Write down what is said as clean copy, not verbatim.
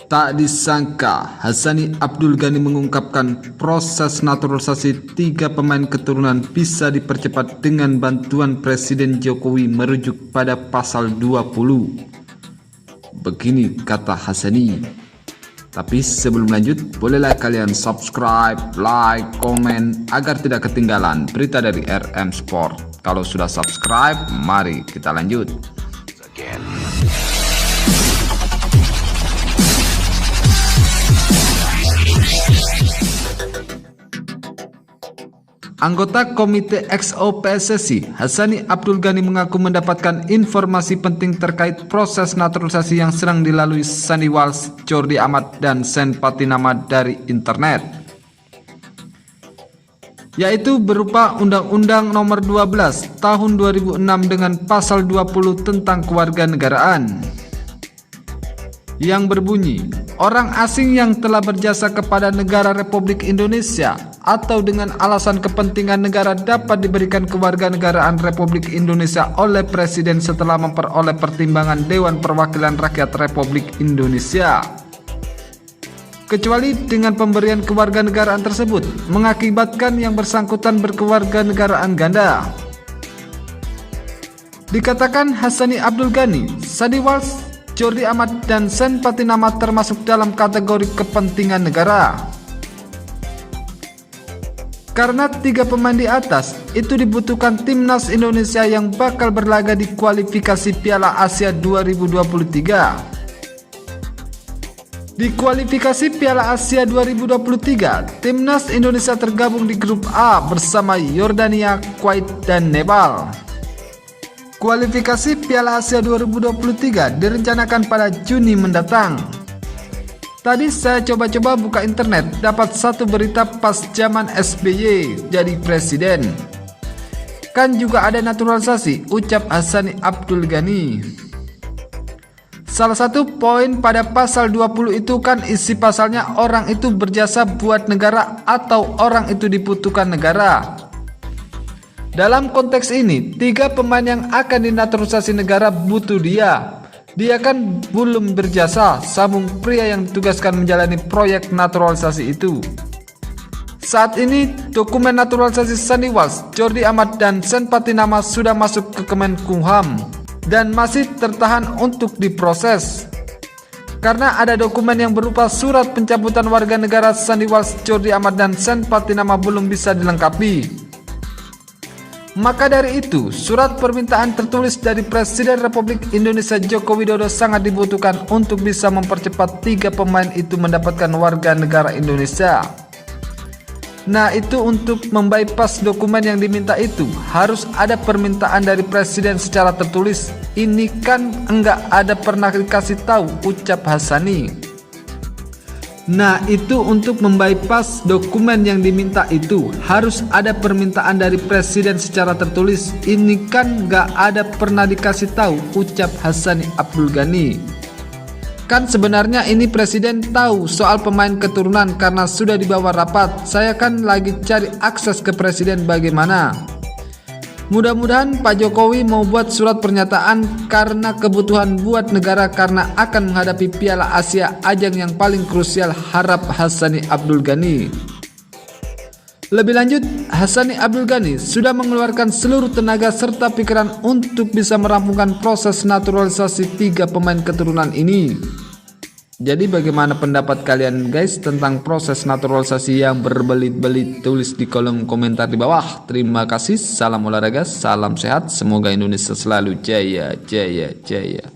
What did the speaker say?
Tak disangka, Hassani Abdul Ghani mengungkapkan proses naturalisasi 3 pemain keturunan bisa dipercepat dengan bantuan Presiden Jokowi merujuk pada pasal 20. Begini kata Hassani. Tapi sebelum lanjut, bolehlah kalian subscribe, like, komen agar tidak ketinggalan berita dari RM Sport. Kalau sudah subscribe, mari kita lanjut. Anggota Komite XO PSSI, Hassani Abdul Ghani mengaku mendapatkan informasi penting terkait proses naturalisasi yang sedang dilalui Sandy Walsh, Jordi Amat, dan Sen Patinama dari internet, yaitu berupa Undang-Undang Nomor 12 Tahun 2006 dengan Pasal 20 tentang Kewarganegaraan yang berbunyi, orang asing yang telah berjasa kepada negara Republik Indonesia atau dengan alasan kepentingan negara dapat diberikan kewarganegaraan Republik Indonesia oleh Presiden setelah memperoleh pertimbangan Dewan Perwakilan Rakyat Republik Indonesia, kecuali dengan pemberian kewarganegaraan tersebut mengakibatkan yang bersangkutan berkewarganegaraan ganda. Dikatakan Hassani Abdul Ghani, Sandy Walsh, Jordi Amat, dan Sen Patinama termasuk dalam kategori kepentingan negara. Karena 3 pemain di atas itu dibutuhkan timnas Indonesia yang bakal berlaga di kualifikasi Piala Asia 2023. Di kualifikasi Piala Asia 2023, timnas Indonesia tergabung di grup A bersama Yordania, Kuwait, dan Nepal. Kualifikasi Piala Asia 2023 direncanakan pada Juni mendatang. Tadi saya coba-coba buka internet, dapat satu berita pas zaman SBY jadi presiden. Kan juga ada naturalisasi, ucap Hassani Abdul Ghani. Salah satu poin pada pasal 20 itu kan isi pasalnya orang itu berjasa buat negara atau orang itu dibutuhkan negara. Dalam konteks ini, 3 pemain yang akan dinaturalisasi negara butuh dia. Dia kan belum berjasa, sambung pria yang ditugaskan menjalani proyek naturalisasi itu. Saat ini, dokumen naturalisasi Sandy Walsh, Jordi Amat, dan Sen Patinama sudah masuk ke Kemenkumham dan masih tertahan untuk diproses. Karena ada dokumen yang berupa surat pencabutan warga negara Sandy Walsh, Jordi Amat, dan Sen Patinama belum bisa dilengkapi. Maka dari itu, surat permintaan tertulis dari Presiden Republik Indonesia Joko Widodo sangat dibutuhkan untuk bisa mempercepat 3 pemain itu mendapatkan warga negara Indonesia. Nah, itu untuk membypass dokumen yang diminta itu harus ada permintaan dari Presiden secara tertulis. Ini kan enggak ada pernah dikasih tahu, ucap Hassani. Nah, itu untuk membypass dokumen yang diminta itu harus ada permintaan dari Presiden secara tertulis. Ini kan gak ada pernah dikasih tahu, ucap Hassani Abdul Ghani. Kan sebenarnya ini Presiden tahu soal pemain keturunan karena sudah dibawa rapat. Saya kan lagi cari akses ke Presiden bagaimana. Mudah-mudahan Pak Jokowi mau buat surat pernyataan karena kebutuhan buat negara karena akan menghadapi Piala Asia, ajang yang paling krusial, harap Hassani Abdul Ghani. Lebih lanjut, Hassani Abdul Ghani sudah mengeluarkan seluruh tenaga serta pikiran untuk bisa merampungkan proses naturalisasi 3 pemain keturunan ini. Jadi bagaimana pendapat kalian guys tentang proses naturalisasi yang berbelit-belit? Tulis di kolom komentar di bawah. Terima kasih, salam olahraga, salam sehat, semoga Indonesia selalu jaya, jaya, jaya.